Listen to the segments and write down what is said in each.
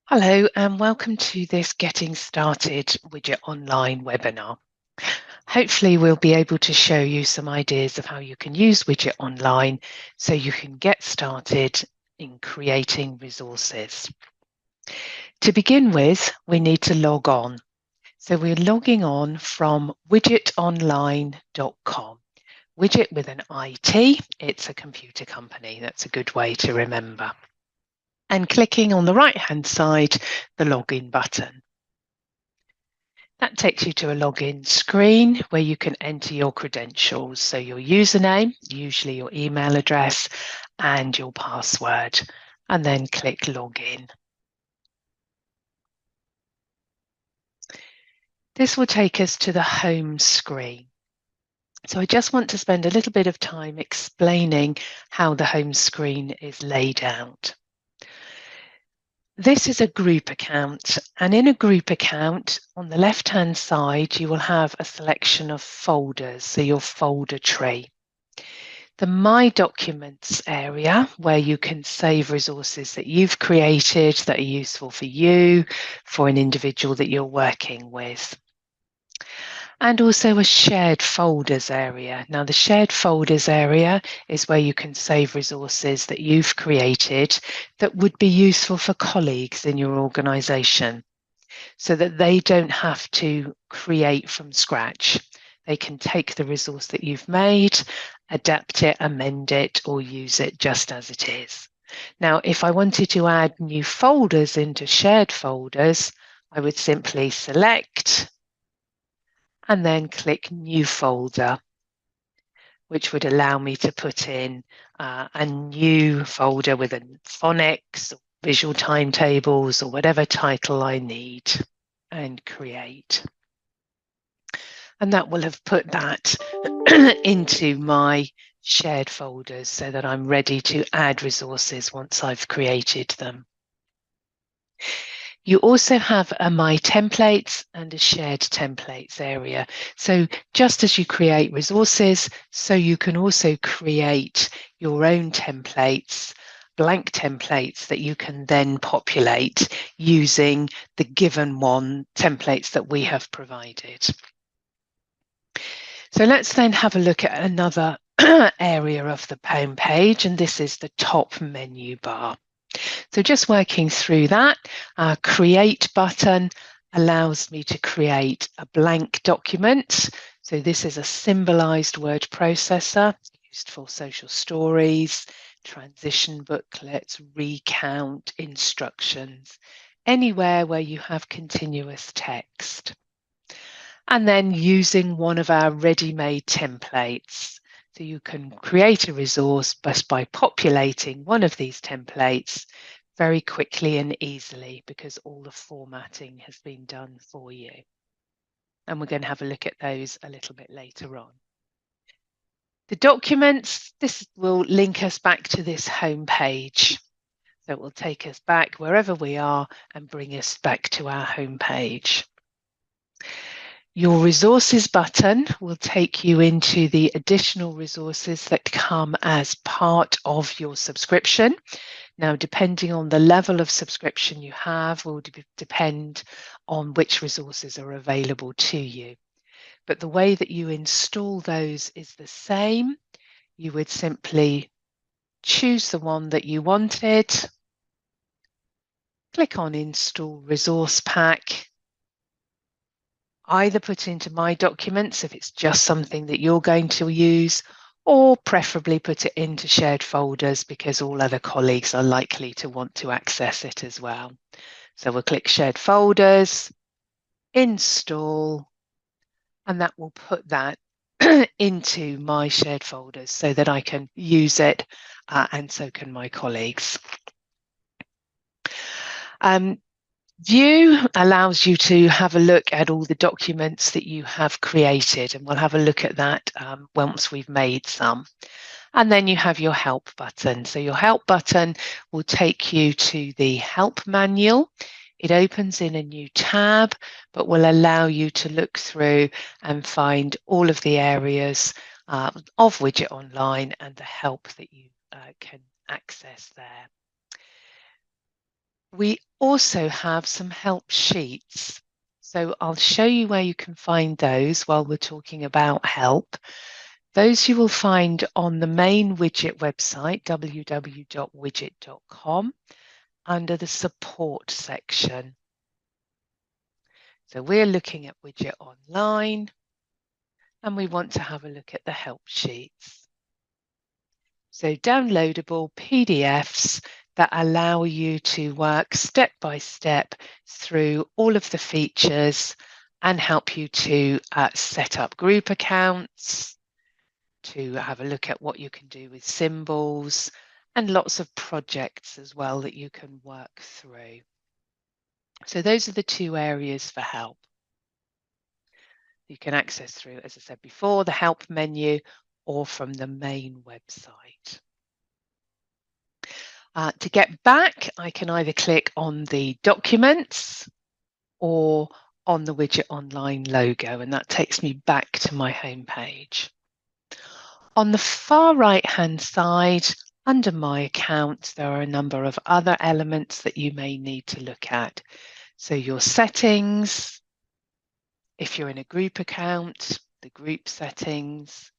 Hello and welcome to this Getting Started Widget Online webinar. Hopefully we'll be able to show you some ideas of how you can use Widget Online so you can get started in creating resources. To begin with, we need to log on. So we're logging on from widgetonline.com. Widget with an IT, it's a computer company. That's a good way to remember. And clicking on the right-hand side, the login button. That takes you to a login screen where you can enter your credentials. So your username, usually your email address, and your password, and then click login. This will take us to the home screen. So I just want to spend a little bit of time explaining how the home screen is laid out. This is a group account, and in a group account, on the left-hand side, you will have a selection of folders, so your folder tree. The My Documents area, where you can save resources that you've created that are useful for you, for an individual that you're working with. And also a shared folders area. Now, the shared folders area is where you can save resources that you've created that would be useful for colleagues in your organisation so that they don't have to create from scratch. They can take the resource that you've made, adapt it, amend it, or use it just as it is. Now, if I wanted to add new folders into shared folders, I would simply select and then click New Folder, which would allow me to put in a new folder with a phonics, or visual timetables, or whatever title I need, and create. And that will have put that into my shared folders so that I'm ready to add resources once I've created them. You also have a My Templates and a Shared Templates area. So just as you create resources, so you can also create your own templates, blank templates that you can then populate using the given one templates that we have provided. So let's then have a look at another area of the home page, and this is the top menu bar. So just working through that, Create button allows me to create a blank document. So this is a symbolized word processor used for social stories, transition booklets, recount, instructions, anywhere where you have continuous text. And then using one of our ready-made templates. So you can create a resource just by populating one of these templates very quickly and easily because all the formatting has been done for you. And we're going to have a look at those a little bit later on. The documents, this will link us back to this home page. So it will take us back wherever we are and bring us back to our home page. Your resources button will take you into the additional resources that come as part of your subscription. Now, depending on the level of subscription you have will depend on which resources are available to you. But the way that you install those is the same. You would simply choose the one that you wanted, click on Install Resource Pack, either put into My Documents if it's just something that you're going to use, or preferably put it into shared folders because all other colleagues are likely to want to access it as well. So we'll click Shared Folders, Install, and that will put that into my shared folders so that I can use it and so can my colleagues. View allows you to have a look at all the documents that you have created, and we'll have a look at that once we've made some. And then you have your Help button. So your Help button will take you to the Help manual. It opens in a new tab, but will allow you to look through and find all of the areas of Widget Online and the help that you can access there. We also have some help sheets. So I'll show you where you can find those while we're talking about help. Those you will find on the main Widgit website, www.widgit.com, under the support section. So we're looking at Widgit Online, and we want to have a look at the help sheets. So downloadable PDFs that allow you to work step by step through all of the features and help you to set up group accounts, to have a look at what you can do with symbols, and lots of projects as well that you can work through. So those are the two areas for help. You can access through, as I said before, the help menu or from the main website. To get back, I can either click on the documents or on the Widgit Online logo, and that takes me back to my home page. On the far right-hand side, under My Account, there are a number of other elements that you may need to look at. So your settings, if you're in a group account, the group settings,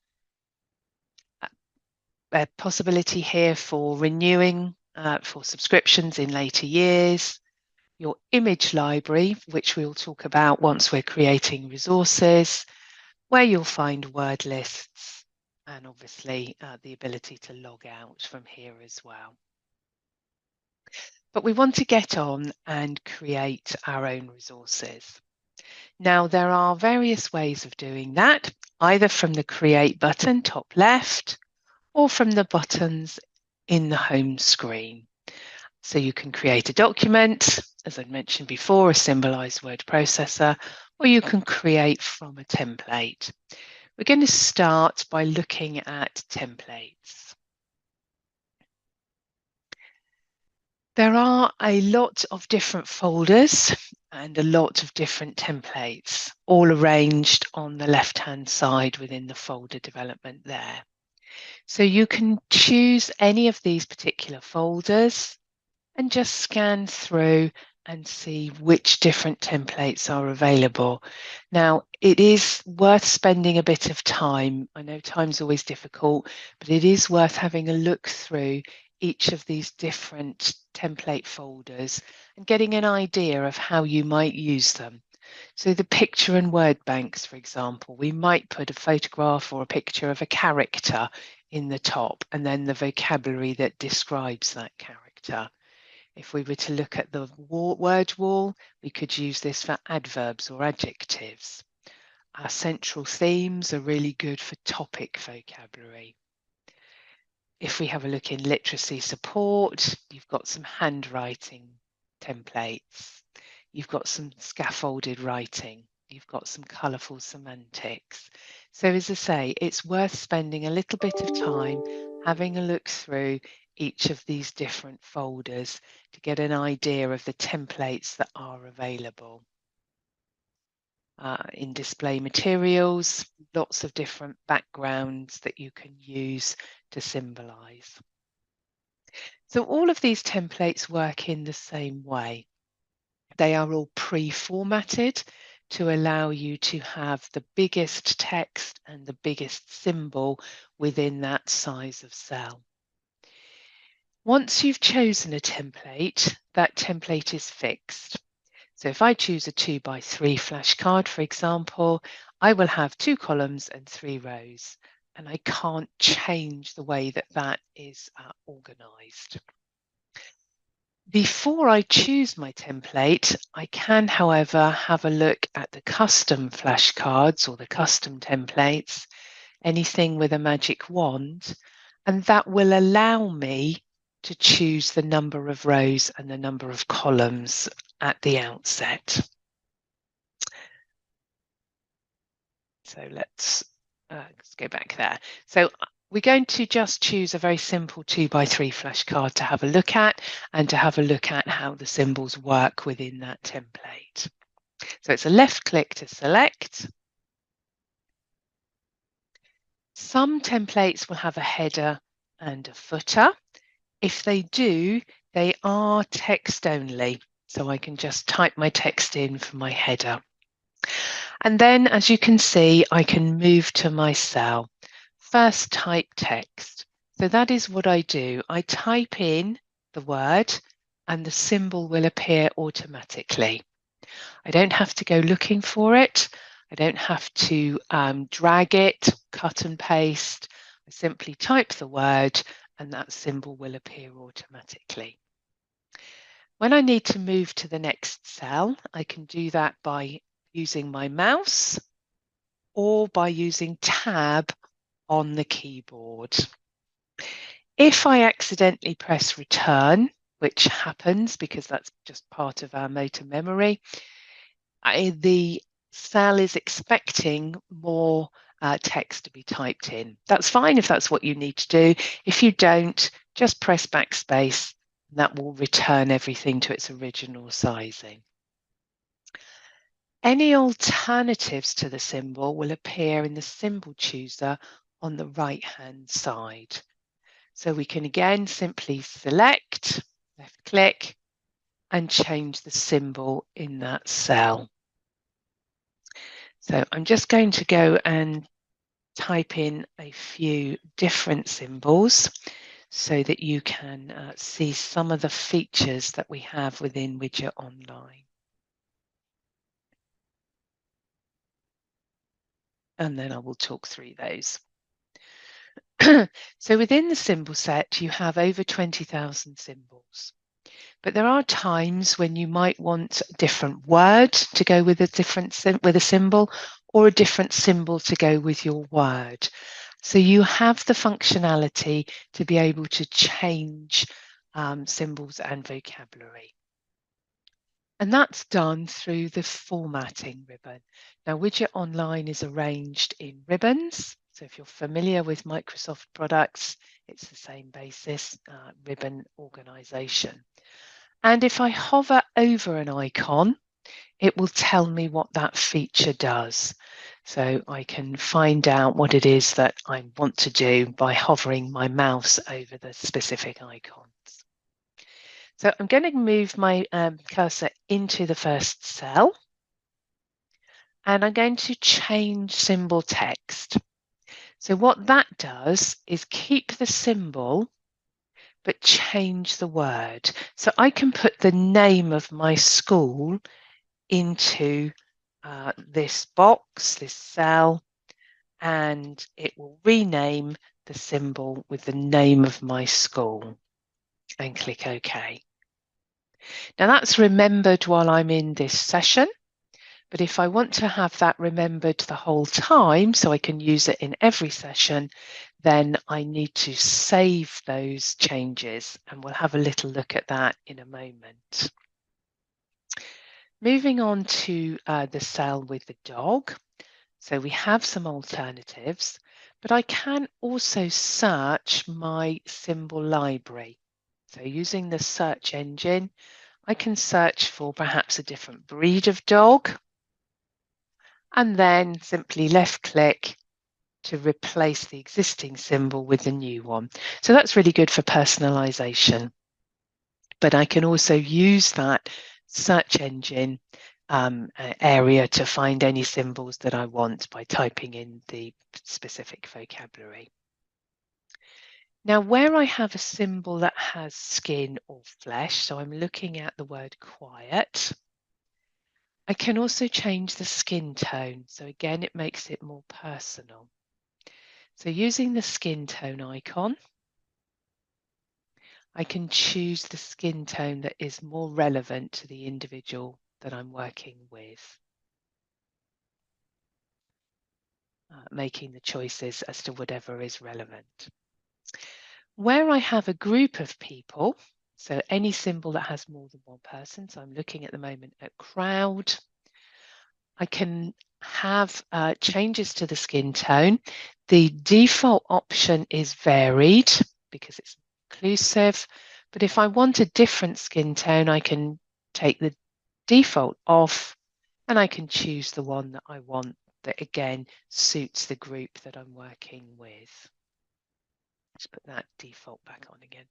a possibility here for renewing for subscriptions in later years, your image library, which we'll talk about once we're creating resources, where you'll find word lists, and obviously the ability to log out from here as well. But we want to get on and create our own resources. Now, there are various ways of doing that, either from the Create button, top left, or from the buttons in the home screen. So you can create a document, as I mentioned before, a symbolized word processor, or you can create from a template. We're going to start by looking at templates. There are a lot of different folders and a lot of different templates, all arranged on the left-hand side within the folder development there. So you can choose any of these particular folders and just scan through and see which different templates are available. Now, it is worth spending a bit of time. I know time's always difficult, but it is worth having a look through each of these different template folders and getting an idea of how you might use them. So the picture and word banks, for example, we might put a photograph or a picture of a character in the top and then the vocabulary that describes that character. If we were to look at the word wall, we could use this for adverbs or adjectives. Our central themes are really good for topic vocabulary. If we have a look in literacy support, you've got some handwriting templates. You've got some scaffolded writing. You've got some colourful semantics. So as I say, it's worth spending a little bit of time having a look through each of these different folders to get an idea of the templates that are available. In display materials, lots of different backgrounds that you can use to symbolize. So all of these templates work in the same way. They are all pre-formatted to allow you to have the biggest text and the biggest symbol within that size of cell. Once you've chosen a template, that template is fixed. So if I choose a 2x3 flashcard, for example, I will have 2 columns and 3 rows, and I can't change the way that that is organized. Before I choose my template, I can, however, have a look at the custom flashcards or the custom templates, anything with a magic wand, and that will allow me to choose the number of rows and the number of columns at the outset. So let's go back there. So we're going to just choose a very simple 2x3 flashcard to have a look at and to have a look at how the symbols work within that template. So it's a left click to select. Some templates will have a header and a footer. If they do, they are text only. So I can just type my text in for my header. And then, as you can see, I can move to my cell. First, type text. So that is what I do. I type in the word and the symbol will appear automatically. I don't have to go looking for it. I don't have to drag it, cut and paste. I simply type the word and that symbol will appear automatically. When I need to move to the next cell, I can do that by using my mouse or by using Tab on the keyboard. If I accidentally press return, which happens because that's just part of our motor memory, the cell is expecting more text to be typed in. That's fine if that's what you need to do. If you don't, just press backspace and that will return everything to its original sizing. Any alternatives to the symbol will appear in the symbol chooser on the right-hand side. So we can again simply select, left click, and change the symbol in that cell. So I'm just going to go and type in a few different symbols so that you can see some of the features that we have within Widgit Online. And then I will talk through those. So within the symbol set, you have over 20,000 symbols. But there are times when you might want a different word to go with a symbol or a different symbol to go with your word. So you have the functionality to be able to change symbols and vocabulary. And that's done through the formatting ribbon. Now, Widgit Online is arranged in ribbons. So if you're familiar with Microsoft products, it's the same basis, ribbon organization. And if I hover over an icon, it will tell me what that feature does. So I can find out what it is that I want to do by hovering my mouse over the specific icons. So I'm going to move my cursor into the first cell and I'm going to change symbol text. So what that does is keep the symbol but change the word. So I can put the name of my school into this box, this cell, and it will rename the symbol with the name of my school and click OK. Now that's remembered while I'm in this session, but if I want to have that remembered the whole time so I can use it in every session, then I need to save those changes and we'll have a little look at that in a moment. Moving on to the cell with the dog. So we have some alternatives, but I can also search my symbol library. So using the search engine, I can search for perhaps a different breed of dog and then simply left click to replace the existing symbol with the new one. So that's really good for personalization. But I can also use that search engine area to find any symbols that I want by typing in the specific vocabulary. Now, where I have a symbol that has skin or flesh, so I'm looking at the word quiet, I can also change the skin tone. So again, it makes it more personal. So using the skin tone icon, I can choose the skin tone that is more relevant to the individual that I'm working with, making the choices as to whatever is relevant. Where I have a group of people, so any symbol that has more than one person, so I'm looking at the moment at crowd, I can have changes to the skin tone. The default option is varied because it's inclusive, but if I want a different skin tone, I can take the default off and I can choose the one that I want that again suits the group that I'm working with. Let's put that default back on again.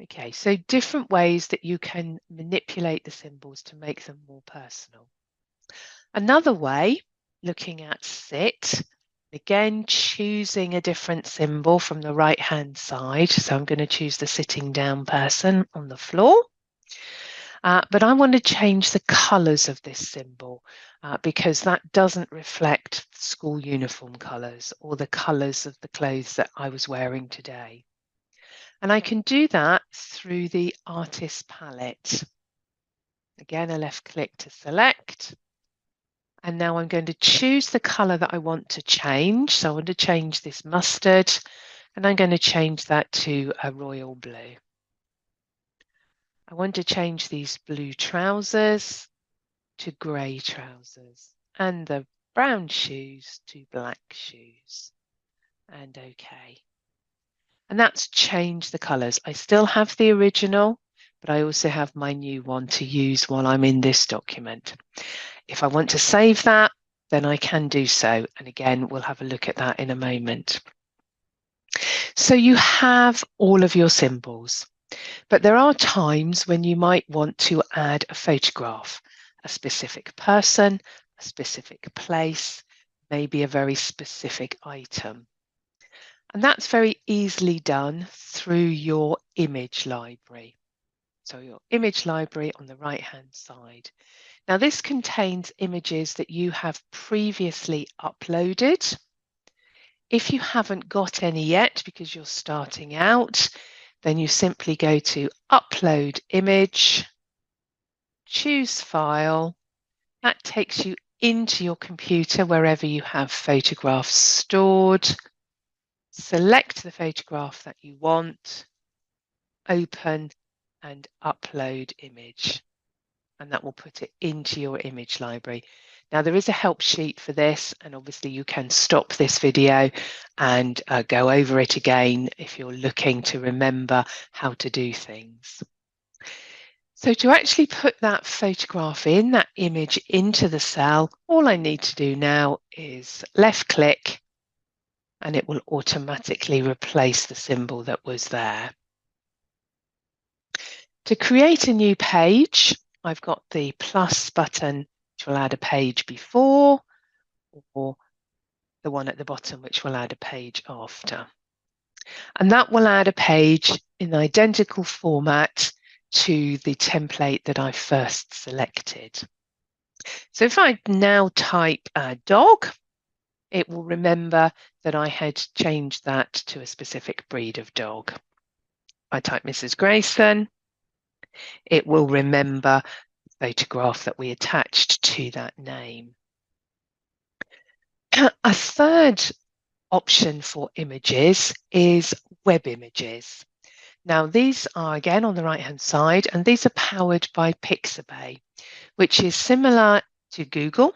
Okay, so different ways that you can manipulate the symbols to make them more personal. Another way, looking at sit, again, choosing a different symbol from the right-hand side. So I'm going to choose the sitting down person on the floor. But I want to change the colours of this symbol because that doesn't reflect school uniform colours or the colours of the clothes that I was wearing today. And I can do that through the artist palette. Again, a left click to select. And now I'm going to choose the colour that I want to change. So I want to change this mustard, and I'm going to change that to a royal blue. I want to change these blue trousers to grey trousers and the brown shoes to black shoes. And OK. And that's changed the colours. I still have the original, but I also have my new one to use while I'm in this document. If I want to save that, then I can do so. And again, we'll have a look at that in a moment. So you have all of your symbols, but there are times when you might want to add a photograph, a specific person, a specific place, maybe a very specific item. And that's very easily done through your image library. So your image library on the right-hand side. Now this contains images that you have previously uploaded. If you haven't got any yet because you're starting out, then you simply go to Upload Image, choose File. That takes you into your computer wherever you have photographs stored. Select the photograph that you want, open and upload image, and that will put it into your image library. Now there is a help sheet for this, and obviously you can stop this video and go over it again if you're looking to remember how to do things. So to actually put that photograph in, that image into the cell, all I need to do now is left click and it will automatically replace the symbol that was there. To create a new page, I've got the plus button, which will add a page before, or the one at the bottom, which will add a page after. And that will add a page in identical format to the template that I first selected. So if I now type dog, it will remember that I had changed that to a specific breed of dog. I type Mrs. Grayson, it will remember the photograph that we attached to that name. A third option for images is web images. Now these are again on the right hand side, and these are powered by Pixabay, which is similar to Google,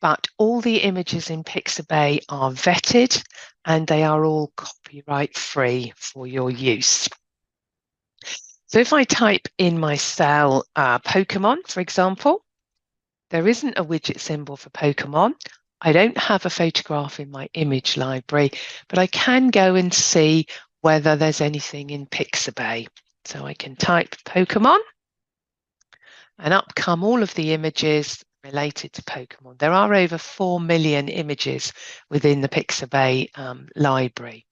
but all the images in Pixabay are vetted and they are all copyright free for your use. So if I type in my cell Pokemon, for example, there isn't a widget symbol for Pokemon. I don't have a photograph in my image library, but I can go and see whether there's anything in Pixabay. So I can type Pokemon and up come all of the images related to Pokemon. There are over 4 million images within the Pixabay library.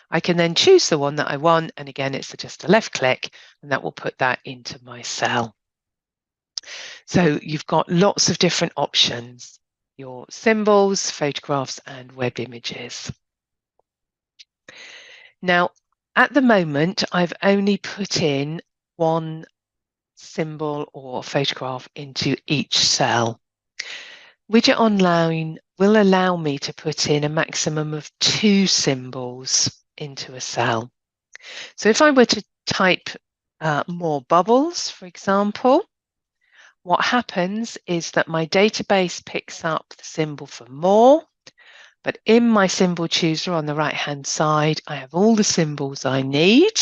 I can then choose the one that I want, and again, it's just a left click, and that will put that into my cell. So you've got lots of different options, your symbols, photographs, and web images. Now, at the moment, I've only put in one symbol or photograph into each cell. Widgit Online will allow me to put in a maximum of 2 symbols into a cell. So if I were to type more bubbles, for example, what happens is that my database picks up the symbol for more, but in my symbol chooser on the right-hand side, I have all the symbols I need.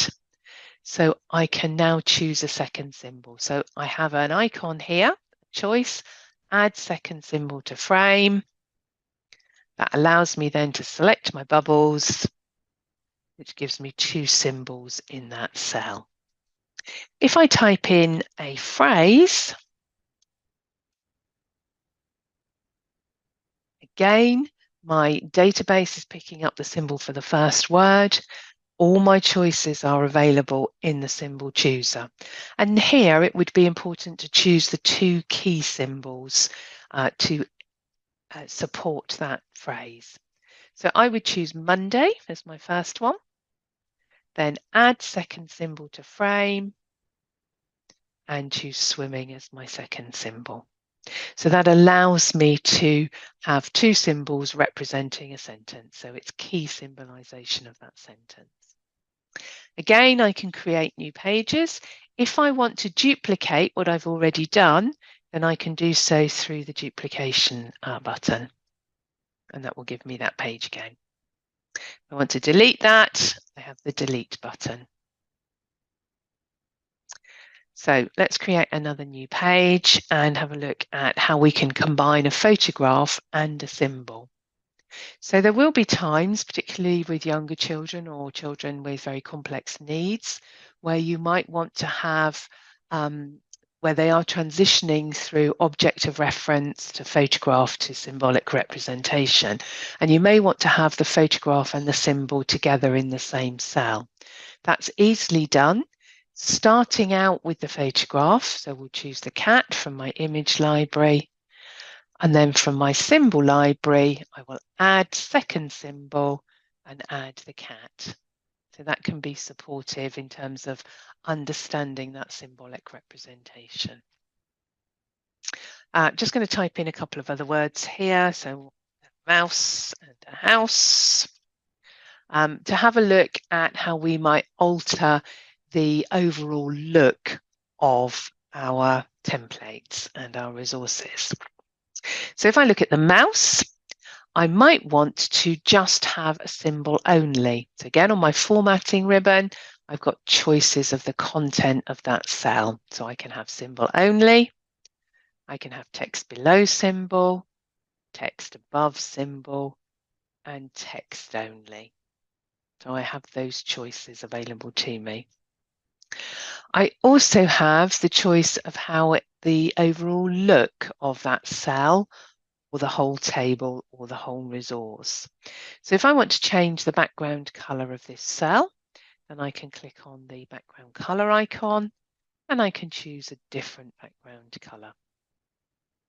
So I can now choose a second symbol. So I have an icon here, choice, add second symbol to frame. That allows me then to select my bubbles, which gives me 2 symbols in that cell. If I type in a phrase, again, my database is picking up the symbol for the first word. All my choices are available in the symbol chooser. And here it would be important to choose the two key symbols to support that phrase. So I would choose Monday as my first one, then add second symbol to frame, and choose swimming as my second symbol. So that allows me to have two symbols representing a sentence. So it's key symbolization of that sentence. Again, I can create new pages. If I want to duplicate what I've already done, then I can do so through the duplication button. And that will give me that page again. If I want to delete that, I have the delete button. So let's create another new page and have a look at how we can combine a photograph and a symbol. So there will be times, particularly with younger children or children with very complex needs, where you might want to have, where they are transitioning through object of reference to photograph to symbolic representation. And you may want to have the photograph and the symbol together in the same cell. That's easily done. Starting out with the photograph, so we'll choose the cat from my image library, and then from my symbol library, I will add second symbol and add the cat. So that can be supportive in terms of understanding that symbolic representation. Just going to type in a couple of other words here. So a mouse and a house. To have a look at how we might alter the overall look of our templates and our resources. So if I look at the mouse, I might want to just have a symbol only. So again, on my formatting ribbon, I've got choices of the content of that cell. So I can have symbol only, I can have text below symbol, text above symbol, and text only. So I have those choices available to me. I also have the choice of how the overall look of that cell or the whole table or the whole resource. So if I want to change the background color of this cell, then I can click on the background color icon and I can choose a different background color.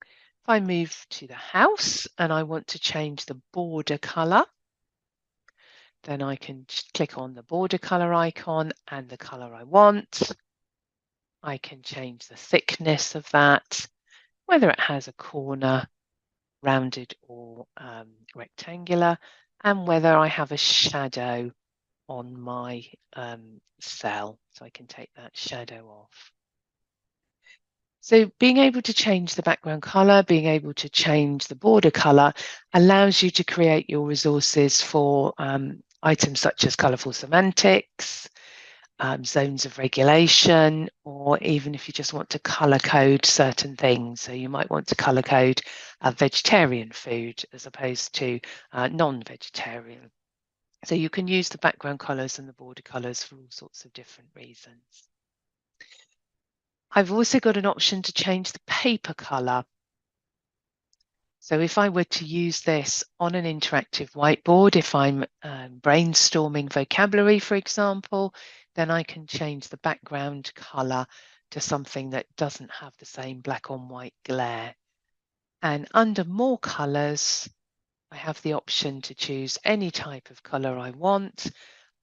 If I move to the house and I want to change the border color, then I can click on the border color icon and the color I want. I can change the thickness of that, whether it has a corner, rounded or rectangular, and whether I have a shadow on my cell. So I can take that shadow off. So being able to change the background color, being able to change the border color allows you to create your resources for items such as colorful semantics, zones of regulation, or even if you just want to color code certain things. So you might want to color code vegetarian food as opposed to non-vegetarian. So you can use the background colors and the border colors for all sorts of different reasons. I've also got an option to change the paper color. So if I were to use this on an interactive whiteboard, if I'm brainstorming vocabulary, for example, then I can change the background color to something that doesn't have the same black on white glare. And under more colors, I have the option to choose any type of color I want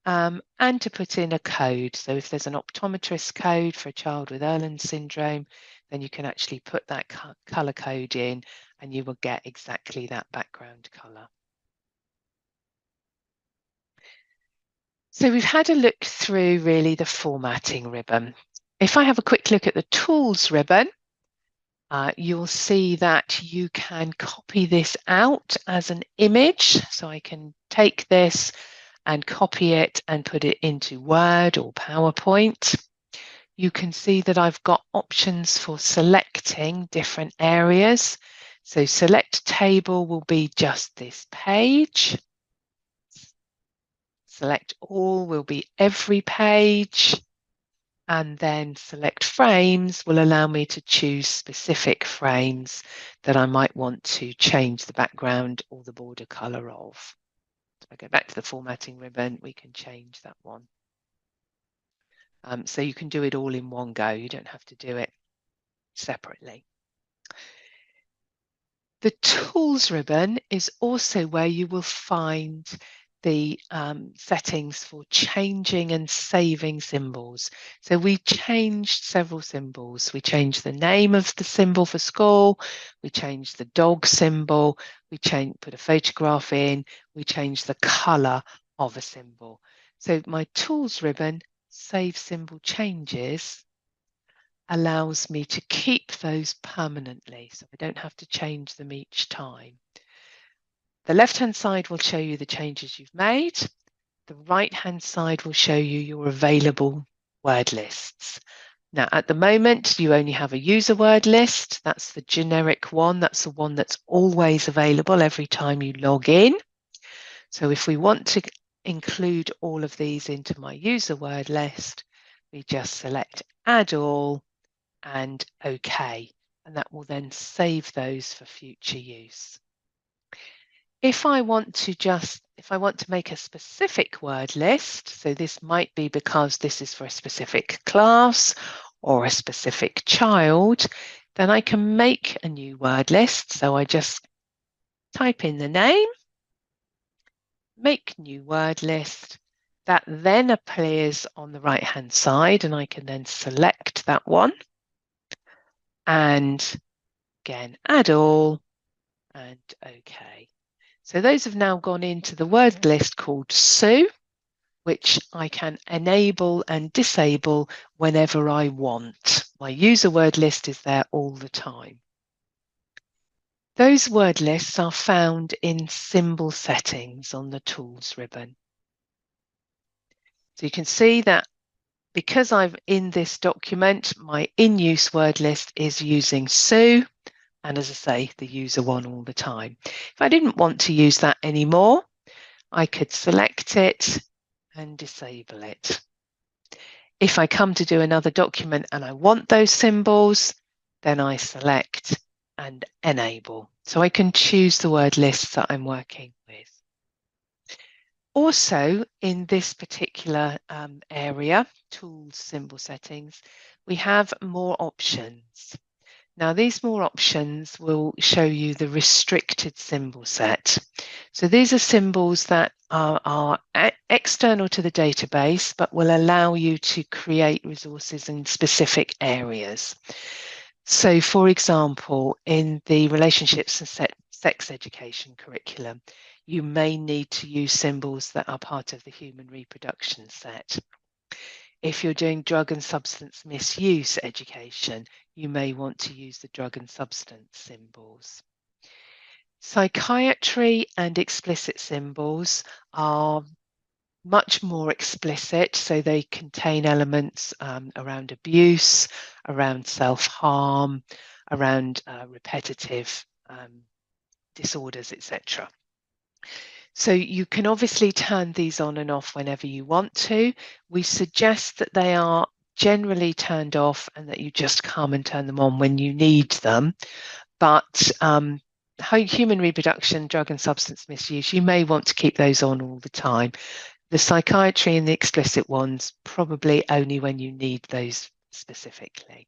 and to put in a code. So if there's an optometrist code for a child with Erland syndrome, then you can actually put that color code in and you will get exactly that background color. So we've had a look through really the formatting ribbon. If I have a quick look at the tools ribbon, you'll see that you can copy this out as an image. So I can take this and copy it and put it into Word or PowerPoint. You can see that I've got options for selecting different areas. So select table will be just this page. Select all will be every page. and then select frames will allow me to choose specific frames that I might want to change the background or the border color of. So I go back to the formatting ribbon, we can change that one. So you can do it all in one go. You don't have to do it separately. The Tools ribbon is also where you will find the settings for changing and saving symbols. So we changed several symbols. We changed the name of the symbol for school, we changed the dog symbol, we put a photograph in, we changed the color of a symbol. So my Tools ribbon, Save Symbol Changes, allows me to keep those permanently, so I don't have to change them each time. The left-hand side will show you the changes you've made. The right-hand side will show you your available word lists. Now, at the moment, you only have a user word list. That's the generic one. That's the one that's always available every time you log in. So if we want to include all of these into my user word list, we just select Add All and OK, and that will then save those for future use. If I want to make a specific word list, so this might be because this is for a specific class or a specific child, then I can make a new word list. So I just type in the name, make new word list. That then appears on the right-hand side, and I can then select that one. And again, add all and OK. So those have now gone into the word list called Sue, which I can enable and disable whenever I want. My user word list is there all the time. Those word lists are found in symbol settings on the Tools ribbon. So you can see that because I'm in this document, my in-use word list is using Sue, and as I say, the user one all the time. If I didn't want to use that anymore, I could select it and disable it. If I come to do another document and I want those symbols, then I select and enable. So I can choose the word lists that I'm working with. Also, in this particular area, Tools, Symbol Settings, we have more options. Now, these more options will show you the restricted symbol set. So these are symbols that are external to the database, but will allow you to create resources in specific areas. So, for example, in the relationships and sex education curriculum, you may need to use symbols that are part of the human reproduction set. If you're doing drug and substance misuse education, you may want to use the drug and substance symbols. Psychiatry and explicit symbols are much more explicit, so they contain elements around abuse, around self-harm, around repetitive disorders, etc. So you can obviously turn these on and off whenever you want to. We suggest that they are generally turned off and that you just come and turn them on when you need them. But human reproduction, drug and substance misuse, you may want to keep those on all the time. The psychiatry and the explicit ones, probably only when you need those specifically.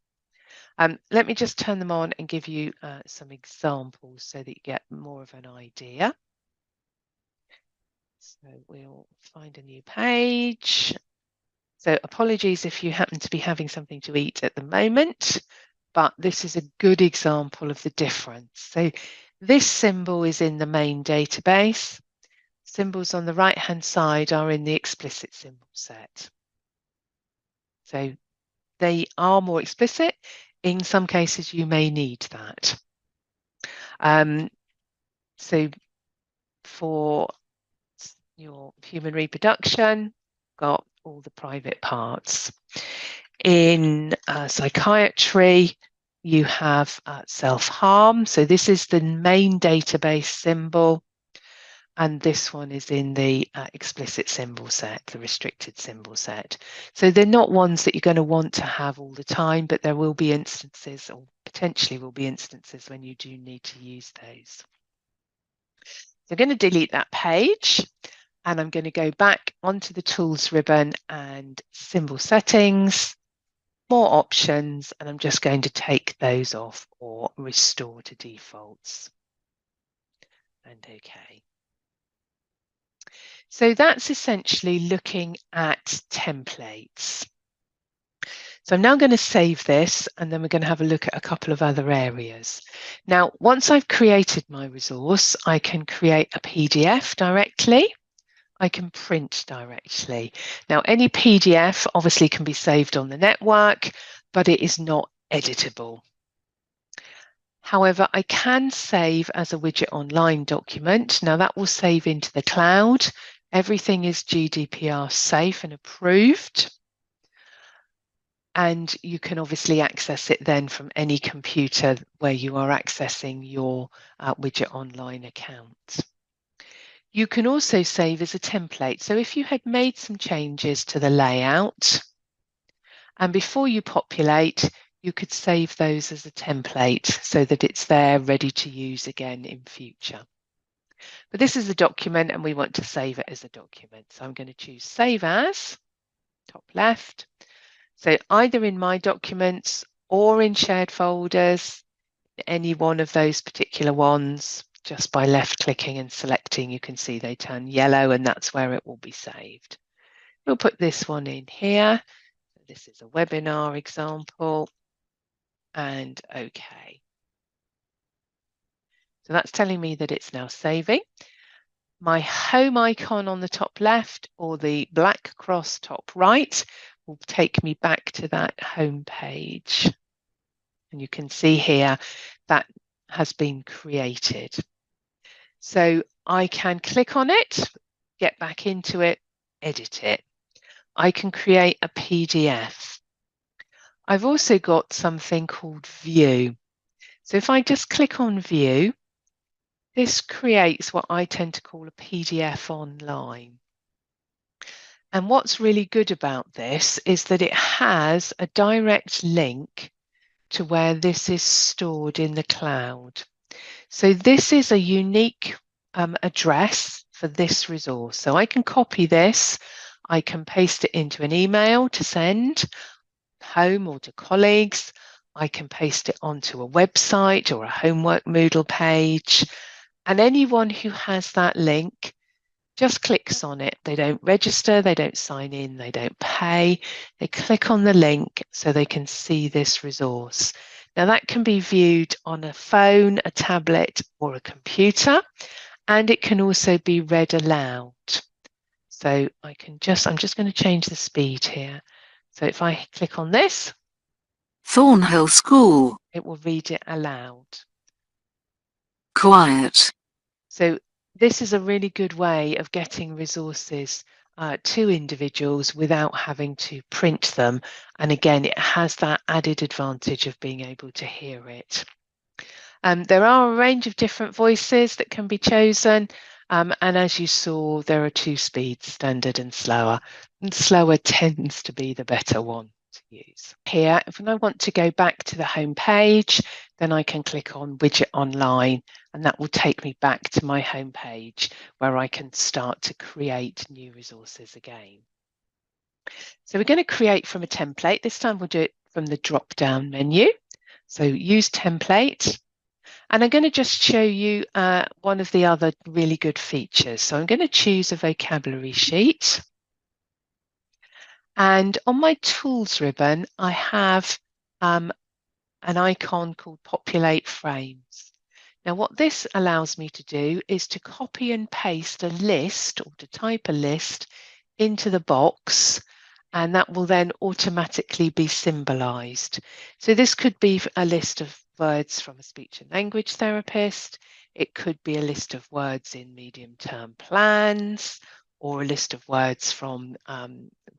Let me just turn them on and give you some examples so that you get more of an idea. So we'll find a new page. So apologies if you happen to be having something to eat at the moment, but this is a good example of the difference. So this symbol is in the main database. Symbols on the right-hand side are in the explicit symbol set. So they are more explicit. In some cases, you may need that. So for your human reproduction, got all the private parts. In psychiatry, you have self-harm. So this is the main database symbol. and this one is in the explicit symbol set, the restricted symbol set. So they're not ones that you're going to want to have all the time, but there will be instances, or potentially will be instances, when you do need to use those. So I'm going to delete that page, and I'm going to go back onto the Tools ribbon and Symbol Settings, More Options, and I'm just going to take those off or Restore to Defaults. And OK. So that's essentially looking at templates. So I'm now going to save this, and then we're going to have a look at a couple of other areas. Now, once I've created my resource, I can create a PDF directly. I can print directly. Now, any PDF obviously can be saved on the network, but it is not editable. However, I can save as a Widgit Online document. Now, that will save into the cloud. Everything is GDPR safe and approved. And you can obviously access it then from any computer where you are accessing your Widgit Online account. You can also save as a template. So if you had made some changes to the layout, and before you populate, you could save those as a template so that it's there ready to use again in future. But this is a document and we want to save it as a document. So I'm going to choose Save As, top left. So either in My Documents or in Shared Folders, any one of those particular ones, just by left clicking and selecting, you can see they turn yellow, and that's where it will be saved. We'll put this one in here. This is a webinar example, and OK. So that's telling me that it's now saving. My home icon on the top left, or the black cross top right, will take me back to that home page. And you can see here that has been created. So I can click on it, get back into it, edit it. I can create a PDF. I've also got something called View. So if I just click on View, this creates what I tend to call a PDF online. And what's really good about this is that it has a direct link to where this is stored in the cloud. So this is a unique address for this resource. So I can copy this, I can paste it into an email to send home or to colleagues. I can paste it onto a website or a homework Moodle page. And anyone who has that link just clicks on it. They don't register, they don't sign in, they don't pay. They click on the link so they can see this resource. Now that can be viewed on a phone, a tablet, or a computer, and it can also be read aloud. So I'm just going to change the speed here. So if I click on this, Thornhill School. It will read it aloud. Quiet. So this is a really good way of getting resources to individuals without having to print them. And again, it has that added advantage of being able to hear it. There are a range of different voices that can be chosen. And as you saw, there are two speeds, standard and slower. And slower tends to be the better one to use. Here, if I want to go back to the home page, then I can click on Widgit Online, and that will take me back to my home page where I can start to create new resources again. So we're going to create from a template. This time we'll do it from the drop-down menu. So use template. And I'm going to just show you one of the other really good features. So I'm going to choose a vocabulary sheet. And on my Tools ribbon, I have an icon called Populate Frames. Now, what this allows me to do is to copy and paste a list, or to type a list into the box, and that will then automatically be symbolized. So this could be a list of words from a speech and language therapist. It could be a list of words in medium-term plans, or a list of words from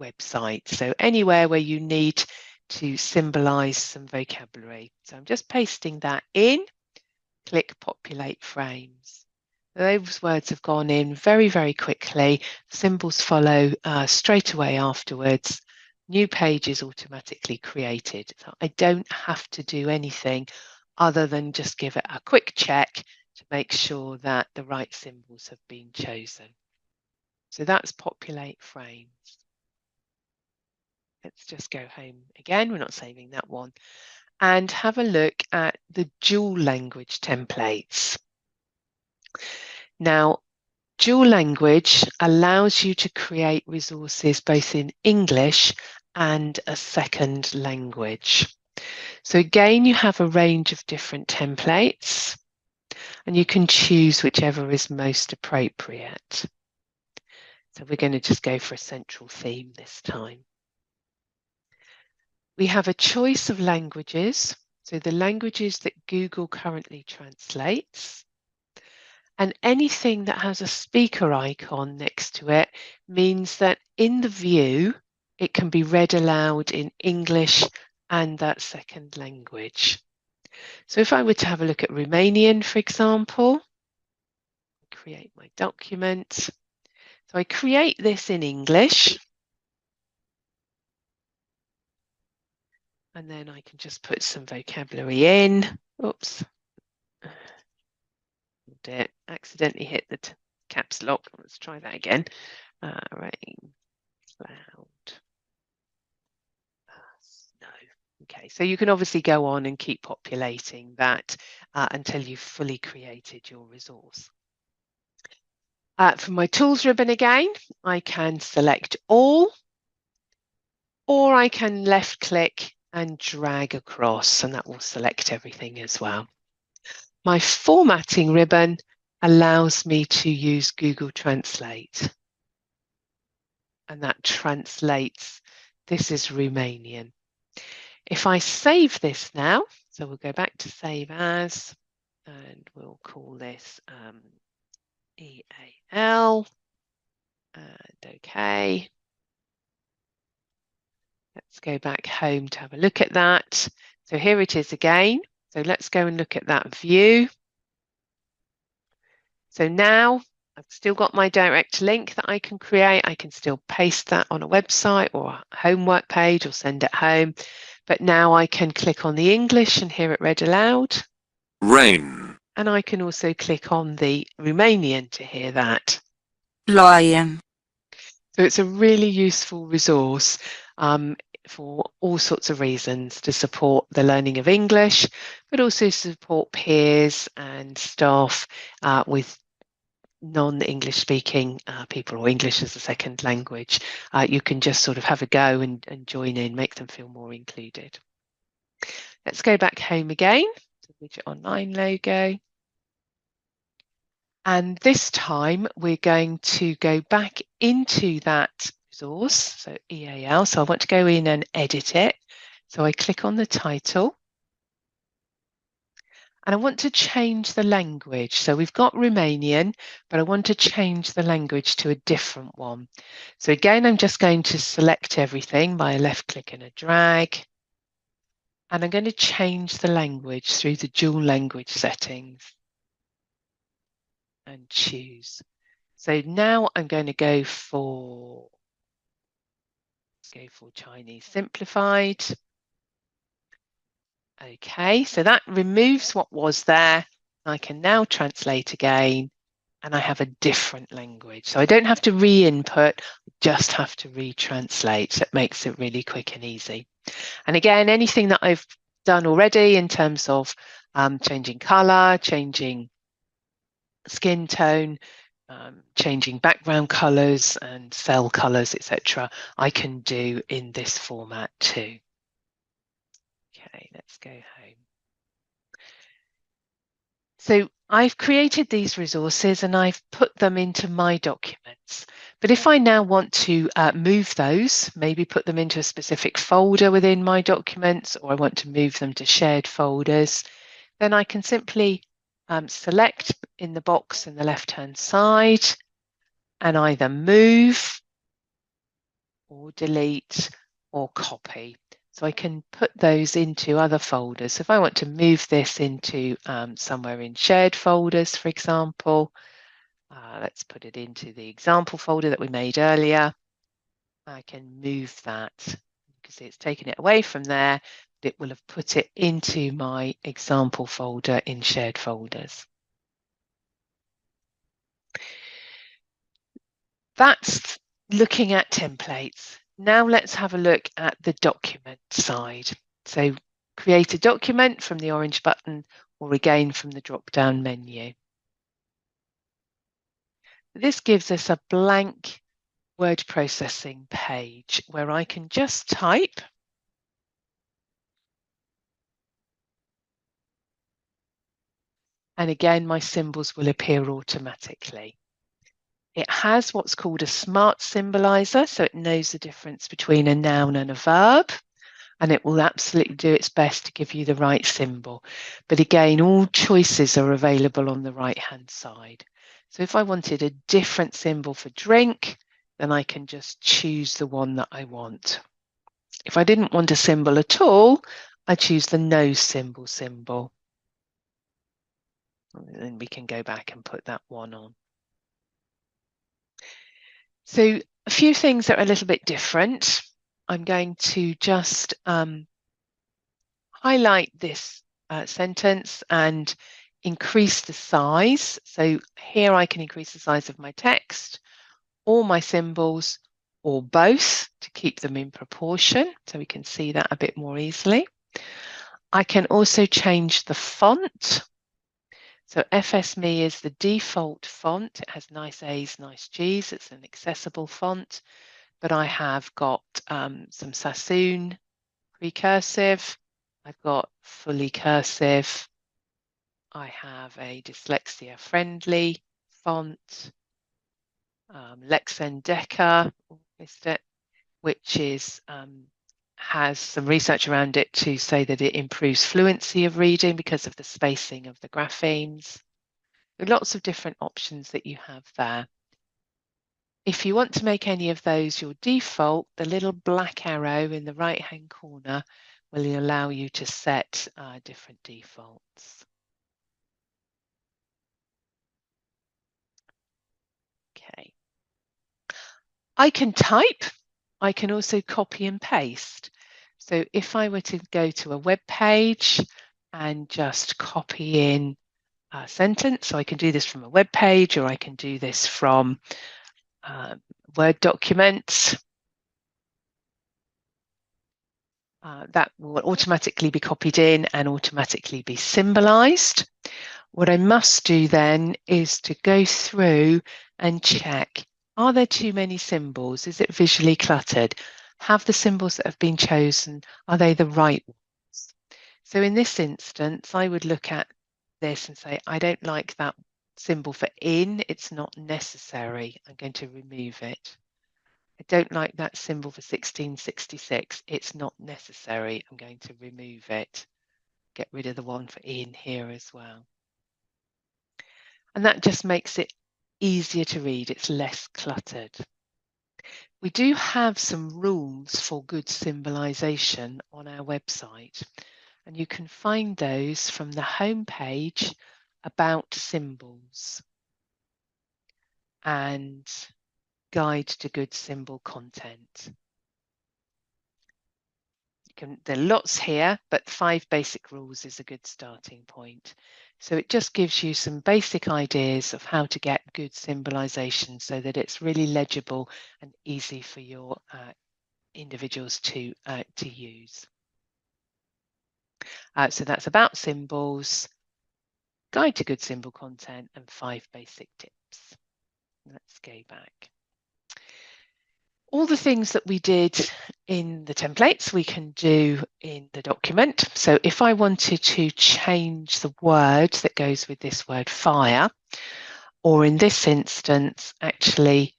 websites. So anywhere where you need to symbolize some vocabulary. So I'm just pasting that in, click Populate Frames. Those words have gone in very, very quickly. Symbols follow straight away afterwards. New page is automatically created. So I don't have to do anything other than just give it a quick check to make sure that the right symbols have been chosen. So that's populate frames. Let's just go home again. We're not saving that one. And have a look at the dual language templates. Now, dual language allows you to create resources both in English and a second language. So again, you have a range of different templates and you can choose whichever is most appropriate. So we're going to just go for a central theme this time. We have a choice of languages, so the languages that Google currently translates. And anything that has a speaker icon next to it means that in the view, it can be read aloud in English and that second language. So if I were to have a look at Romanian, for example, create my document. So I create this in English. And then I can just put some vocabulary in. Oops. Accidentally hit the caps lock. Let's try that again. Rain, cloud, snow. Okay, so you can obviously go on and keep populating that until you've fully created your resource. From my tools ribbon again, I can select all, or I can left click and drag across, and that will select everything as well. My formatting ribbon allows me to use Google Translate. And that translates, this is Romanian. If I save this now, so we'll go back to save as, and we'll call this EAL, and okay. Let's go back home to have a look at that. So here it is again. So let's go and look at that view. So now I've still got my direct link that I can create. I can still paste that on a website or a homework page or send it home. But now I can click on the English and hear it read aloud. Rain. And I can also click on the Romanian to hear that. Lion. So it's a really useful resource for all sorts of reasons, to support the learning of English, but also support peers and staff with non-English speaking people or English as a second language. You can just sort of have a go and join in, make them feel more included. Let's go back home again to the Widgit Online logo. And this time we're going to go back into that resource, so EAL. So I want to go in and edit it. So I click on the title. And I want to change the language. So we've got Romanian, but I want to change the language to a different one. So again, I'm just going to select everything by a left click and a drag. And I'm going to change the language through the dual language settings and choose. So now I'm going to go for Chinese simplified. Okay, so that removes what was there. I can now translate again and I have a different language. So I don't have to re-input, I just have to retranslate. So it makes it really quick and easy. And again, anything that I've done already in terms of changing color, changing skin tone, changing background colors and cell colors, etc., I can do in this format too. Okay, let's go home. So I've created these resources and I've put them into my documents. But if I now want to move those, maybe put them into a specific folder within my documents, or I want to move them to shared folders, then I can simply select in the box in the left-hand side and either move or delete or copy. So I can put those into other folders. So if I want to move this into somewhere in shared folders, for example, Let's put it into the example folder that we made earlier. I can move that. You can see it's taken it away from there, but it will have put it into my example folder in shared folders. That's looking at templates. Now let's have a look at the document side. So create a document from the orange button, or again from the drop-down menu. This gives us a blank word processing page where I can just type and again my symbols will appear automatically. It has what's called a smart symbolizer, so it knows the difference between a noun and a verb, and it will absolutely do its best to give you the right symbol. But again, all choices are available on the right-hand side. So if I wanted a different symbol for drink, then I can just choose the one that I want. If I didn't want a symbol at all, I choose the no symbol. And then we can go back and put that one on. So a few things that are a little bit different. I'm going to just highlight this sentence and increase the size. So here I can increase the size of my text or my symbols or both to keep them in proportion, so we can see that a bit more easily. I can also change the font. So FSME is the default font. It has nice A's, nice G's. It's an accessible font, but I have got some Sassoon precursive. I've got fully cursive. I have a dyslexia friendly font, Lexen Decker, which is has some research around it to say that it improves fluency of reading because of the spacing of the graphemes. There are lots of different options that you have there. If you want to make any of those your default, the little black arrow in the right-hand corner will allow you to set different defaults. Okay. I can type. I can also copy and paste. So if I were to go to a web page and just copy in a sentence, so I can do this from a web page or I can do this from Word documents. That will automatically be copied in and automatically be symbolized. What I must do then is to go through and check, are there too many symbols? Is it visually cluttered? Have the symbols that have been chosen, are they the right ones? So in this instance, I would look at this and say, I don't like that symbol for in, it's not necessary. I'm going to remove it. I don't like that symbol for 1666. It's not necessary. I'm going to remove it. Get rid of the one for in here as well. And that just makes it easier to read. It's less cluttered. We do have some rules for good symbolization on our website, and you can find those from the home page about symbols and guide to good symbol content. There are lots here, but 5 basic rules is a good starting point. So it just gives you some basic ideas of how to get good symbolization so that it's really legible and easy for your individuals to use. So that's about symbols, guide to good symbol content, and 5 basic tips. Let's go back. All the things that we did in the templates, we can do in the document. So if I wanted to change the word that goes with this word fire, or in this instance, actually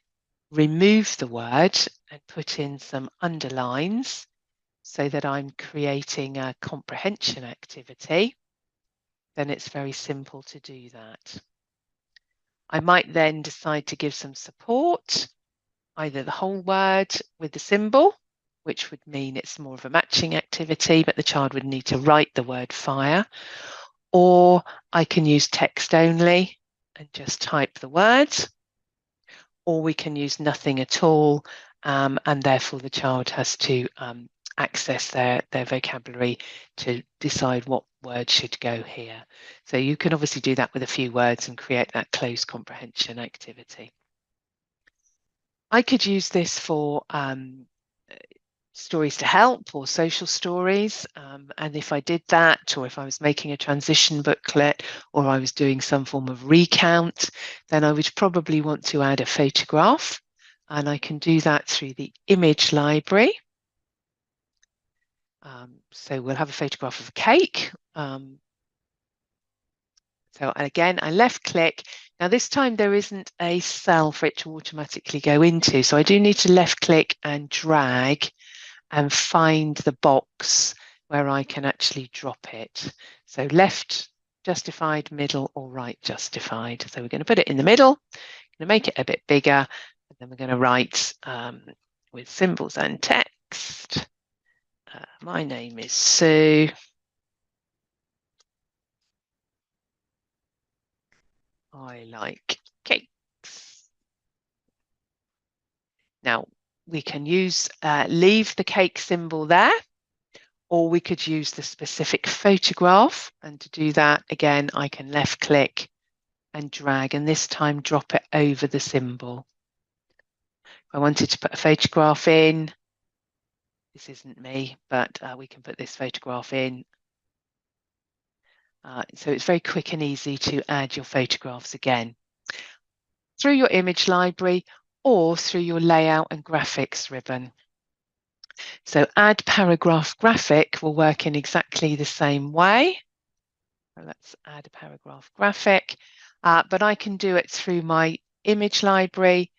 remove the word and put in some underlines so that I'm creating a comprehension activity, then it's very simple to do that. I might then decide to give some support, either the whole word with the symbol, which would mean it's more of a matching activity, but the child would need to write the word fire, or I can use text only, and just type the words, or we can use nothing at all, and therefore the child has to access their vocabulary to decide what word should go here. So you can obviously do that with a few words and create that closed comprehension activity. I could use this for stories to help or social stories. And if I did that, or if I was making a transition booklet, or I was doing some form of recount, then I would probably want to add a photograph. And I can do that through the image library. So we'll have a photograph of a cake. So again, I left click. Now this time there isn't a cell for it to automatically go into. So I do need to left click and drag and find the box where I can actually drop it. So left justified, middle, or right justified. So we're going to put it in the middle, going to make it a bit bigger, and then we're going to write with symbols and text. My name is Sue. I like cakes. Now we can use leave the cake symbol there, or we could use the specific photograph. And to do that, again, I can left click and drag, and this time drop it over the symbol. If I wanted to put a photograph in, this isn't me, but we can put this photograph in. So it's very quick and easy to add your photographs again through your image library or through your layout and graphics ribbon. So add paragraph graphic will work in exactly the same way. So let's add a paragraph graphic, but I can do it through my image library,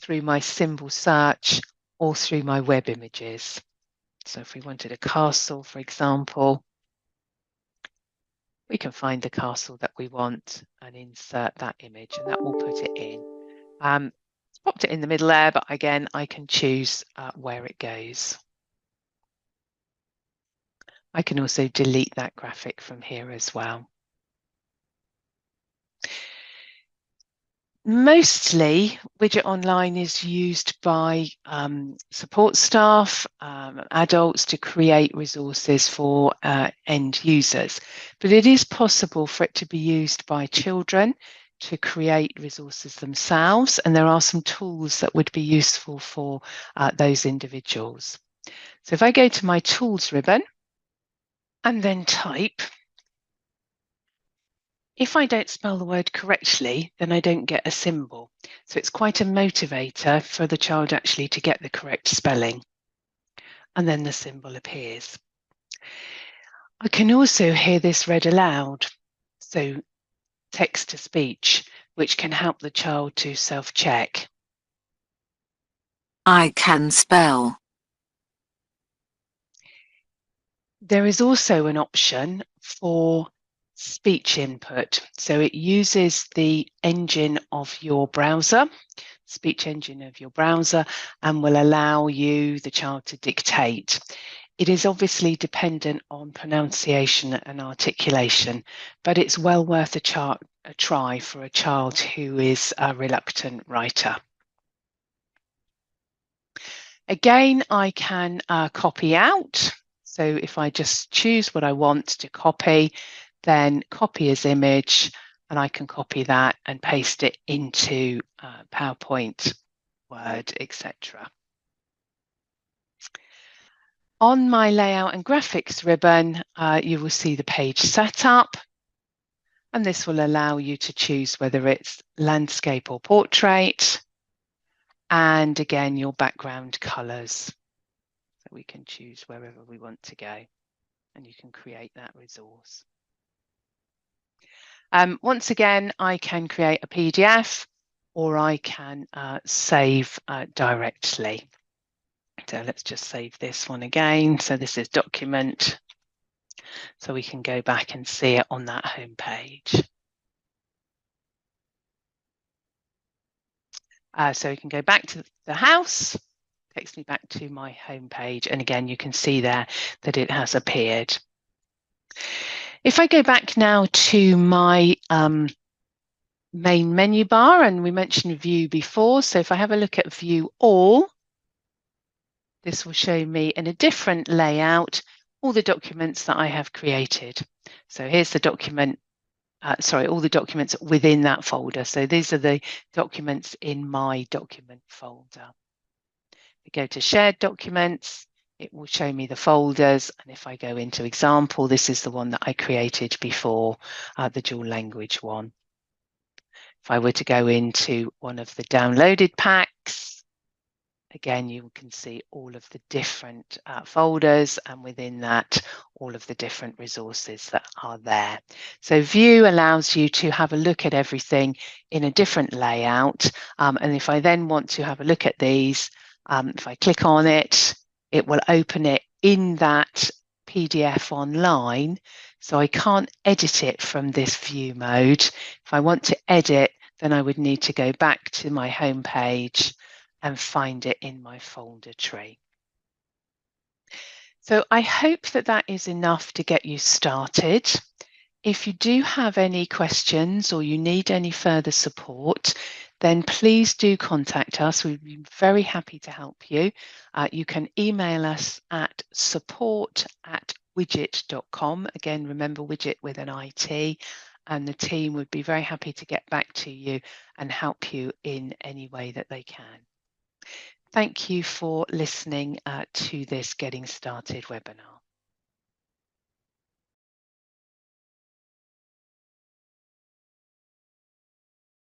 through my symbol search, or through my web images. So if we wanted a castle, for example, we can find the castle that we want and insert that image, and that will put it in. It's popped it in the middle there, but again, I can choose where it goes. I can also delete that graphic from here as well. Mostly, Widgit Online is used by support staff, adults to create resources for end users. But it is possible for it to be used by children to create resources themselves. And there are some tools that would be useful for those individuals. So if I go to my tools ribbon and then type, if I don't spell the word correctly, then I don't get a symbol. So it's quite a motivator for the child actually to get the correct spelling. And then the symbol appears. I can also hear this read aloud. So text to speech, which can help the child to self-check. I can spell. There is also an option for speech input. So it uses the engine of your browser, speech engine of your browser, and will allow you, the child, to dictate. It is obviously dependent on pronunciation and articulation, but it's well worth a try for a child who is a reluctant writer. Again, I can copy out. So if I just choose what I want to copy, then copy as image, and I can copy that and paste it into PowerPoint, Word, etc. On my layout and graphics ribbon, you will see the page setup, and this will allow you to choose whether it's landscape or portrait, and again, your background colors. So we can choose wherever we want to go, and you can create that resource. Once again, I can create a PDF, or I can save directly. So let's just save this one again. So this is document. So we can go back and see it on that home page. So we can go back to the house, takes me back to my home page. And again, you can see there that it has appeared. If I go back now to my main menu bar, and we mentioned view before. So if I have a look at view all, this will show me in a different layout all the documents that I have created. So here's the document, all the documents within that folder. So these are the documents in my document folder. If I go to shared documents, it will show me the folders. And if I go into example, this is the one that I created before, the dual language one. If I were to go into one of the downloaded packs, again, you can see all of the different folders, and within that, all of the different resources that are there. So view allows you to have a look at everything in a different layout. And if I then want to have a look at these, if I click on it, it will open it in that PDF online. So I can't edit it from this view mode. If I want to edit, then I would need to go back to my home page and find it in my folder tree. So I hope that that is enough to get you started. If you do have any questions or you need any further support, then please do contact us. We'd be very happy to help you. You can email us at support@widgit.com. Again, remember Widgit with an IT, and the team would be very happy to get back to you and help you in any way that they can. Thank you for listening to this Getting Started webinar.